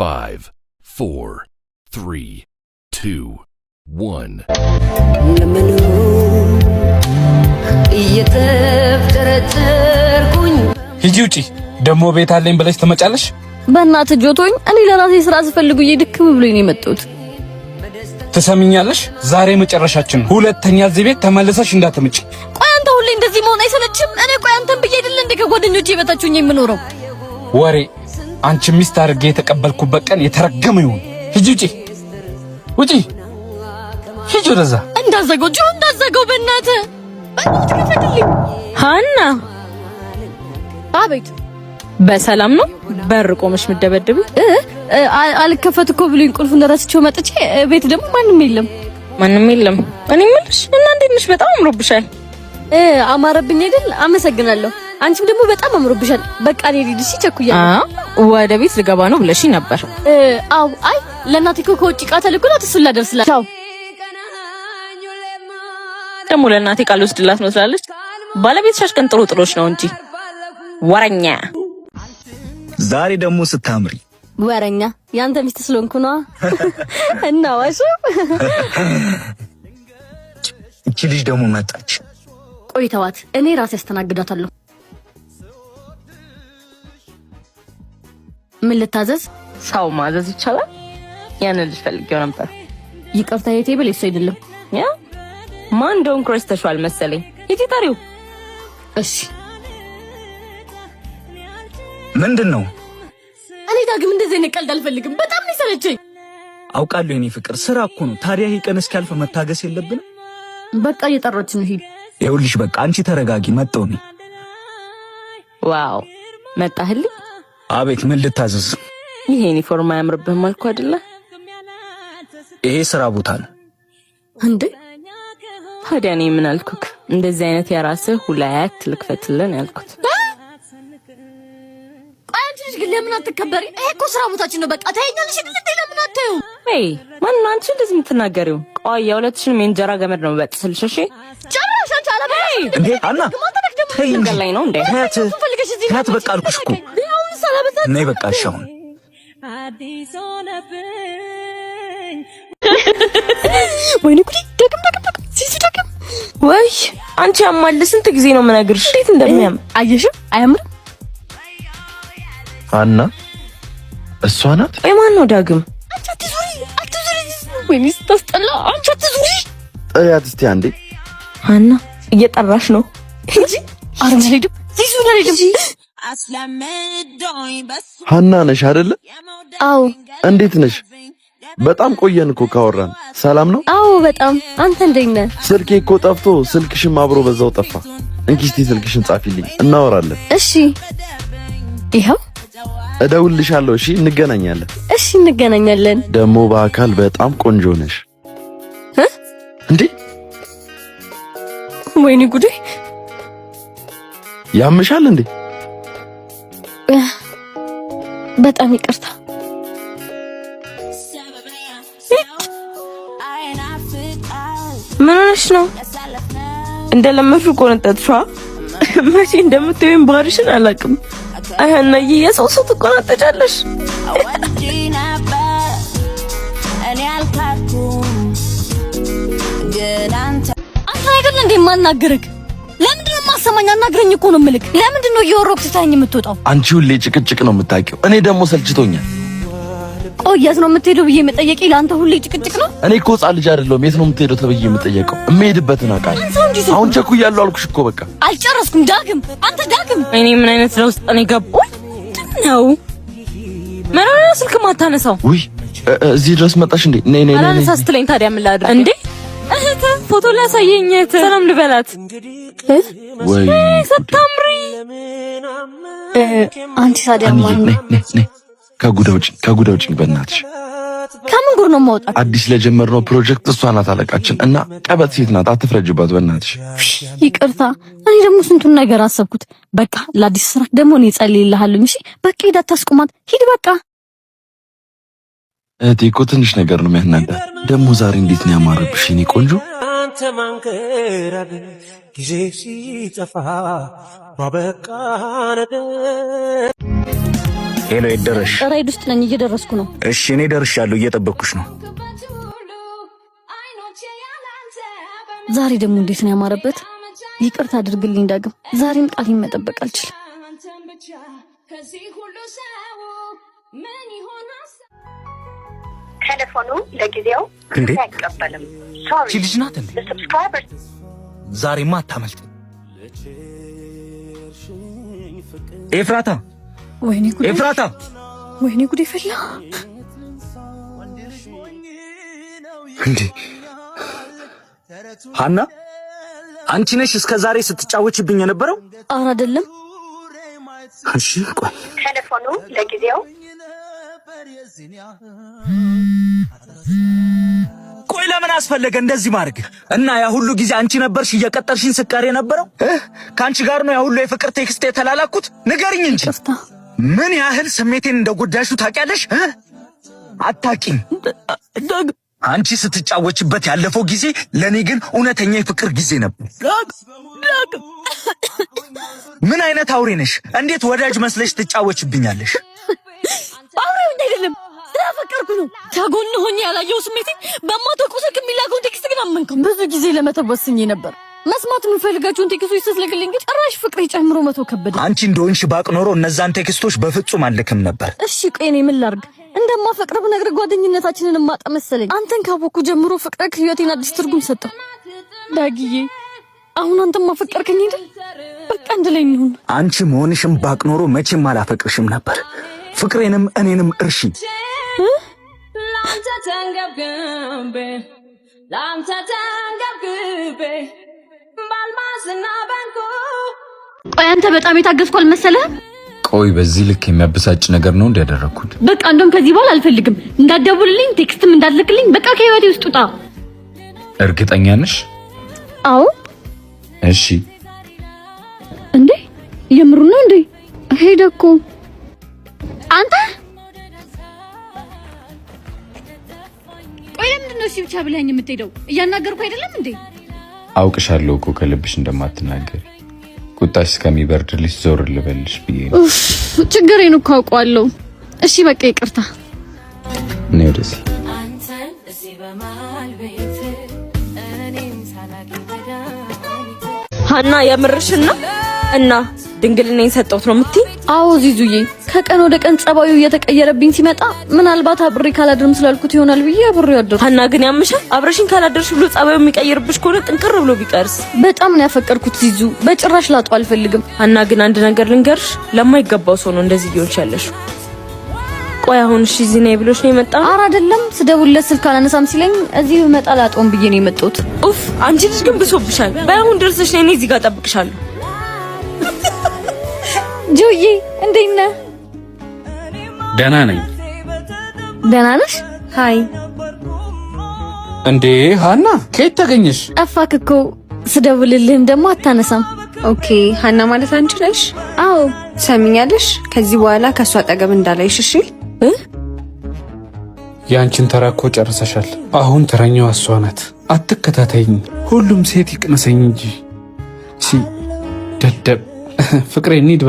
5, 4, 3, 2, 1. ሂጂ ውጪ። ደሞ ቤት አለኝ ብለሽ ትመጫለሽ? በእናትህ ጆቶኝ እኔ ለራሴ ስራ ስፈልጉ ይድክም ብሎኝ ነው የመጣሁት። ትሰሚኛለሽ? ዛሬ መጨረሻችን። ሁለተኛ እዚህ ቤት ተመለሰሽ እንዳትመጪ። ቆይ አንተ ሁሌ እንደዚህ መሆን አይሰለችም? እኔ ቆይ አንተን ብዬ አይደል እንደ ከጓደኞቼ በታችሁኝ የምኖረው? ወሬ አንቺ ሚስት አድርጌ የተቀበልኩበት ቀን የተረገመ ይሁን። ሂጂ ውጪ፣ ውጪ፣ ሂጂ ወደዛ። እንዳዘጋው ጆ እንዳዘጋው በእናትህ ከፈትልኝ። ሃና አቤት። በሰላም ነው? በር ቆመሽ ምደበድብ? አልከፈት እኮ ብሎኝ ቁልፉን ረስቼው መጥቼ ቤት ደግሞ ማንም የለም። እኔ የምልሽ እና እንዴት ነሽ? በጣም አምሮብሻል። አማረብኝ አይደል? አመሰግናለሁ። አንቺም ደግሞ በጣም አምሮብሻል። በቃ እኔ ልሂድ ቸኩያለሁ። ወደ ቤት ልገባ ነው ብለሽ ነበር? አው አይ ለእናቴ እኮ ከውጭ ዕቃ ተልኮላት እሱን ላደርስላት። ቻው። ደግሞ ለእናቴ ቃል ወስድላት ነው ትላለች። ባለቤትሽ አሽቀንጥሮ ጥሎሽ ነው እንጂ ወረኛ። ዛሬ ደግሞ ስታምሪ። ወረኛ ያንተ ሚስት ስለሆንኩ ነው። እና ዋሽ እቺ ልጅ ደግሞ መጣች። ቆይ ተዋት፣ እኔ ራሴ አስተናግዳታለሁ። ምን ልታዘዝ? ሰው ማዘዝ ይቻላል? ያንን ልጅ ፈልጌው ነበር። ይቅርታ የቴብል እሱ አይደለም። ያ ማን ዶን ክሮስ ተሻል መሰለኝ። ሂጂ ጠሪው። እሺ ምንድነው? እኔ ዳግም እንደዚህ አይነት ቀልድ አልፈልግም። በጣም ነው ሰለቸኝ። አውቃለሁ የኔ ፍቅር፣ ስራ እኮ ነው። ታዲያ ይሄ ቀን እስኪያልፍ መታገስ የለብንም? በቃ እየጠራች ነው። ሂድ። ይኸውልሽ በቃ አንቺ ተረጋጊ። መጣሁ እኔ። ዋው መጣህልኝ? አቤት፣ ምን ልታዘዝ? ይሄ ዩኒፎርም አያምርብህም አልኩህ አይደለ? ይሄ ስራ ቦታ ነው እንዴ? ታዲያ እኔ ምን አልኩክ? እንደዚህ አይነት የራስህ ሁለት ልክፈትልን ያልኩት። አንቺ ልጅ ግን ለምን አትከበሪ? ይሄ እኮ ስራ ቦታችን ነው። በቃ ታይኛለሽ እንዴ? ለምን አታዩ? አይ ማን ነው አንቺ እንደዚህ የምትናገሪው? ቆይ የሁለትሽን የእንጀራ ገመድ ነው በጥስልሽ። እሺ ጨራሽ አንቺ አላበይ እንዴ? አና ተይ እንጂ ላይ ነው እንዴ? ታያት በቃ አልኩሽ እኮ ነይ በቃ ሻውን ወይኔ ጉዲ! ደግም ሲሲ ደግም ወይ አንቺ አማል ስንት ጊዜ ነው የምነግርሽ እንዴት እንደሚያም አየሽም? አያምርም? አና እሷ ናት? ወይ ማን ነው ዳግም? አንቺ አትዙሪ። ወይኔ ስታስጠላ! አንቺ አትዙሪ። ጥሪያት እስቲ አንዴ። አና እየጠራሽ ነው እንጂ አረመለድም ሲሱ ነለድም። ሀና ነሽ አይደለ? አዎ። እንዴት ነሽ? በጣም ቆየን እኮ ካወራን። ሰላም ነው? አዎ በጣም። አንተ እንዴት ነህ? ስልኬ እኮ ጠፍቶ ስልክሽም አብሮ በዛው ጠፋ። እንኪ እስቲ ስልክሽን ጻፊልኝ እናወራለን። እሺ ይኸው እደውልልሻለሁ። እሺ እንገናኛለን። እሺ እንገናኛለን። ደግሞ በአካል በጣም ቆንጆ ነሽ። እንዴ ወይኔ ጉዴ! ያምሻል እንዴ? በጣም ይቅርታ። ምን ሆነሽ ነው? እንደለመድሽ ቆነጠጥሽዋ። መቼ እንደምትይኝ ባርሽን አላውቅም። አያናዬ የሰው ሰው ትቆናጠጫለሽ። አንተ አይደል እንዴ ማናገርክ? ለምንድን ነው ማሰማኝ? አናግረኝ እኮ ነው የምልክ። ለምንድን ነው እየወረኩት ታኝ የምትወጣው? አንቺ ሁሌ ጭቅጭቅ ነው የምታውቂው። እኔ ደግሞ ሰልችቶኛል። ቆየት ነው የምትሄደው ብዬ መጠየቄ ለአንተ ሁሌ ጭቅጭቅ ነው? እኔ እኮ ሕፃን ልጅ አይደለሁም። የት ነው የምትሄደው ተብዬ የምጠየቀው? እምሄድበትን አውቃለሁ። አሁን ቸኩያለሁ አልኩሽ እኮ በቃ አልጨረስኩም። ዳግም አንተ ዳግም እኔ ምን አይነት ለውስጥ ነው ገባው ነው? ምን ነው ስልክ ማታነሳው? ውይ እዚህ ድረስ መጣሽ እንዴ? ነይ አላነሳ ስትለኝ ታዲያ ምን ላድርግ እንዴ? እህት ፎቶ ላሳየኝ። ሰላም ልበላት። ወይ ሰታምሪ አንቺ ታዲያ ማን ነው? ከጉዳውጭ በእናትሽ። ከምን ጉር ነው የማወጣው? አዲስ ለጀመርነው ፕሮጀክት እሷ ናት አለቃችን እና ቀበት ሴት ናት። አትፍረጅባት በእናትሽ። ይቅርታ። እኔ ደግሞ ስንቱን ነገር አሰብኩት። በቃ ለአዲስ ስራ ደግሞ እኔ ጸልይልሃለሁ። እሺ በቃ ሂድ፣ አታስቁማት። ሂድ በቃ። እህቴ እኮ ትንሽ ነገር ነው የሚያናዳ። ደግሞ ዛሬ እንዴት ነው ያማረብሽ የኔ ቆንጆ። አንተ ማንከራግ ጊዜ ሲጠፋ ማበቃ ነገር ሄሎ ይደረሽ። ራይድ ውስጥ ነኝ እየደረስኩ ነው። እሺ እኔ ደርሻለሁ እየጠበቅኩሽ ነው። ዛሬ ደግሞ እንዴት ነው ያማረበት። ይቅርታ አድርግልኝ ዳግም። ዛሬም ቃሌን መጠበቅ አልችልም። ቴሌፎኑ ለጊዜው አይቀበልም። ሶሪ ልጅ ናት እንዴ? ዛሬማ አታመልጥ። ኤፍራታ ወይኔ ጉዴ! ኤፍራታ ወይኔ ጉዴ ፈላ እንዴ! ሃና አንቺ ነሽ እስከ ዛሬ ስትጫወችብኝ የነበረው? ኧረ አይደለም። እሺ ቆይ ቴሌፎኑ ለጊዜው ቆይ ለምን አስፈለገ እንደዚህ ማድረግ? እና ያ ሁሉ ጊዜ አንቺ ነበርሽ እየቀጠርሽኝ ስቃር የነበረው? ካንቺ ጋር ነው ያ ሁሉ የፍቅር ቴክስት የተላላኩት? ንገሪኝ እንጂ ምን ያህል ስሜቴን እንደጎዳሹ ታውቂያለሽ? አታውቂም። አንቺ ስትጫወችበት ያለፈው ጊዜ ለኔ ግን እውነተኛ የፍቅር ጊዜ ነበር። ምን አይነት አውሬ ነሽ? እንዴት ወዳጅ መስለሽ ትጫወችብኛለሽ? አውሬው አይደለም፣ ስለፈቀርኩ ነው። ከጎን ሆኜ ያላየው ስሜቴ በማታውቀው ስልክ የሚላከውን ቴክስት ግን አመንከው። ብዙ ጊዜ ለመተወስኝ ነበር። መስማት የምፈልጋቸውን ቴክስቶች ስትልክልኝ ግን ጭራሽ ፍቅሬ ጨምሮ መቶ ከበደ። አንቺ እንደሆንሽ ባቅ ኖሮ እነዛን ቴክስቶች በፍጹም አልክም ነበር። እሺ ቆይ እኔ ምን ላድርግ? እንደማፈቅር ብነግርህ ጓደኝነታችንን ማጣ መሰለኝ። አንተን ካወኩ ጀምሮ ፍቅርህ ህይወቴን አዲስ ትርጉም ሰጠው። ዳጊዬ አሁን አንተም ማፈቀርከኝ አይደል? በቃ እንደላይ ነው። አንቺ መሆንሽም ባቅ ኖሮ መቼም አላፈቅርሽም ነበር። ፍቅሬንም እኔንም እርሺ። ላንተ ተንገብግቤ ባልማስና ባንኩ። ቆይ አንተ በጣም የታገስኩ አልመሰለህም? ቆይ በዚህ ልክ የሚያበሳጭ ነገር ነው እንዲያደረኩት? በቃ እንደውም ከዚህ በኋላ አልፈልግም። እንዳትደውልልኝ፣ ቴክስትም እንዳትልክልኝ። በቃ ከህይወቴ ውስጥ ውጣ። እርግጠኛ ነሽ? አዎ። እሺ። እንዴ የምሩ ነው እንዴ? ሄደ እኮ አንተ። ቆይ ለምንድን ነው እሺ ብቻ ብለኸኝ የምትሄደው? እያናገርኩ አይደለም እንዴ? አውቅሻለሁ እኮ ከልብሽ እንደማትናገር። ቁጣሽ እስከሚበርድልሽ ዞር ልበልሽ ብዬ ነው። ችግሬን እኮ አውቀዋለሁ። እሺ በቃ ይቅርታ። እኔ ወደዚህ ሃና የምርሽን ነው? እና ድንግልናዬን ሰጠሁት ነው የምትይ? አዎ ዚዙዬ፣ ከቀን ወደ ቀን ጸባዩ እየተቀየረብኝ ሲመጣ ምናልባት አብሬ ካላድርም ስላልኩት ይሆናል ብዬ አብሬው አደርኩ። ሃና ግን ያምሻል። አብረሽኝ ካላደርሽ ብሎ ጸባዩ የሚቀየርብሽ ከሆነ ጥንቅር ብሎ ቢቀርስ? በጣም ነው ያፈቀርኩት ዚዙ፣ በጭራሽ ላጣው አልፈልግም። ሃና ግን አንድ ነገር ልንገርሽ፣ ለማይገባው ሰው ነው እንደዚህ እየሆንሽ ያለሽው። ቆይ አሁን እሺ እዚህ ነይ ብሎሽ ነው የመጣው? ኧረ አይደለም፣ ስደውልለት ስልክ አላነሳም ሲለኝ እዚህ ብመጣ ላጣውም ብዬ ነው የመጣሁት። ኡፍ አንቺ ልጅ ግን ብሶብሻል። ባይሆን ደርሰሽ ነይ፣ እኔ እዚህ ጋር እጠብቅሻለሁ። ጆዬ እንዴት ነህ? ደህና ነኝ። ደህና ነሽ? ሃይ። እንዴ ሃና ከየት ተገኘሽ? ጠፋክ እኮ። ስደውልልህም ደግሞ አታነሳም። ኦኬ ሃና ማለት አንቺ ነሽ? አዎ። ሰሚኛለሽ? ከዚህ በኋላ ከሷ አጠገብ እንዳላይሽ እሺ? ያንቺን ተራ እኮ ጨርሰሻል። አሁን ተረኛዋ እሷ ናት። አትከታተይኝ። ሁሉም ሴት ይቅነሰኝ እንጂ ሲ ደደብ ፍቅሬ እንሂድ።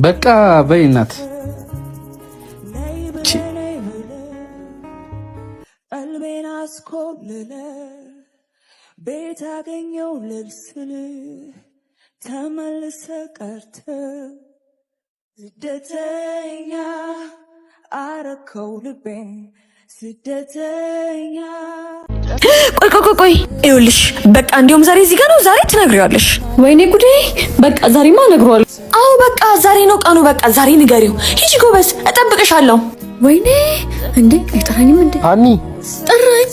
በቃ በይ እናት። ቀልቤን አስኮብልለ ቤት አገኘው ልልስል ተመልሰ ቀርተ ስደተኛ አረከው ልቤን ስደተኛ። ቆይ ይኸውልሽ፣ በቃ እንዲያውም ዛሬ እዚህ ጋር ነው። ዛሬ ትነግሪዋለሽ። ወይኔ ጉዴ! በቃ ዛሬማ እነግረዋለሁ። አዎ በቃ ዛሬ ነው ቀኑ። በቃ ዛሬ ንገሪው። ሂጂ ጎበዝ፣ እጠብቅሻለሁ። ወይኔ እንዴ አይጠራኝም እንዴ? አኒ ጠራኝ።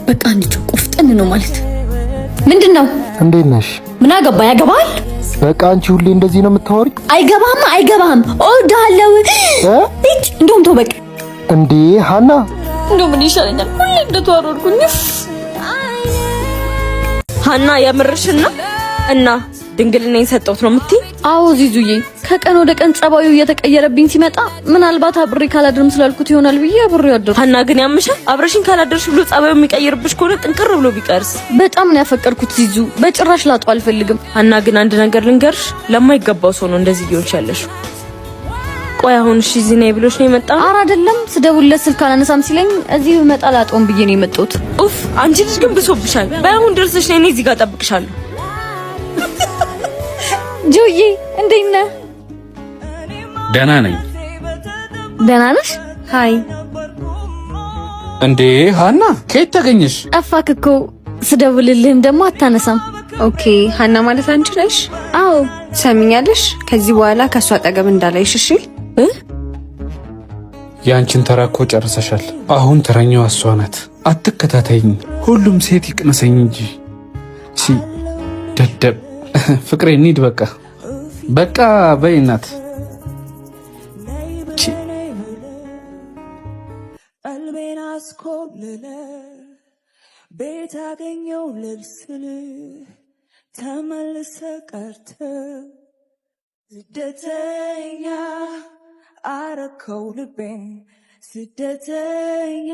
በቃ አንቺ ቆፍጠን ነው ማለት ምንድነው? እንዴት ነሽ? ምን አገባ? ያገባል። በቃ አንቺ ሁሌ እንደዚህ ነው የምታወሪ? አይገባም። እወድሃለሁ። እጭ እንደውም ተው በቃ። እንዴ ሃና እንደው ምን ይሻለኛል? ሁሌ እንደተዋረድኩኝ። ሃና የምርሽን ነው? እና ድንግልናዬን ሰጠሁት ነው የምትይ? አዎ ዚዙዬ፣ ከቀን ወደ ቀን ጸባዩ እየተቀየረብኝ ሲመጣ ምናልባት አብሬ ካላድርም ስላልኩት ይሆናል ብዬ አብሬው አደርኩ። ሃና ግን ያምሻል። አብረሽኝ ካላደርሽ ብሎ ጸባዩ የሚቀየርብሽ ከሆነ ጥንቅር ብሎ ቢቀርስ? በጣም ነው ያፈቀርኩት ዚዙ፣ በጭራሽ ላጣው አልፈልግም። ሃና ግን አንድ ነገር ልንገርሽ፣ ለማይገባው ሰው ነው እንደዚህ እየሆንሽ ያለሽው። ቆይ አሁን እሺ እዚህ ነይ ብሎሽ ነው የመጣው? ኧረ አይደለም፣ ስደውልለት ስልክ አላነሳም ሲለኝ እዚህ ብመጣ ላጦም ብዬ ነው የመጣሁት። ኡፍ አንቺ ልጅ ግን ብሶብሻል። ባይሁን ደርሰሽ ነይ፣ እኔ እዚህ ጋር እጠብቅሻለሁ። ጆዬ እንዴት ነህ? ደህና ነኝ። ደህና ነሽ? ሃይ። እንዴ ሀና ከየት ተገኘሽ? ጠፋክ እኮ ስደውልልህም ደግሞ አታነሳም። ኦኬ ሀና ማለት አንቺ ነሽ? አዎ። ሰሚኛለሽ? ከዚህ በኋላ ከሷ አጠገብ እንዳላይሽ እሺ? ያንቺን ተራ እኮ ጨርሰሻል። አሁን ተረኛዋ እሷ ናት። አትከታተይኝ። ሁሉም ሴት ይቅመሰኝ እንጂ ሲ ደደብ። ፍቅሬ እንሂድ በቃ በቃ በይ እናት። ቀልቤን አስኮብልለ ቤት አገኘው ልልስል ተመልሰ ቀርተ ስደተኛ አረከው ልቤን ስደተኛ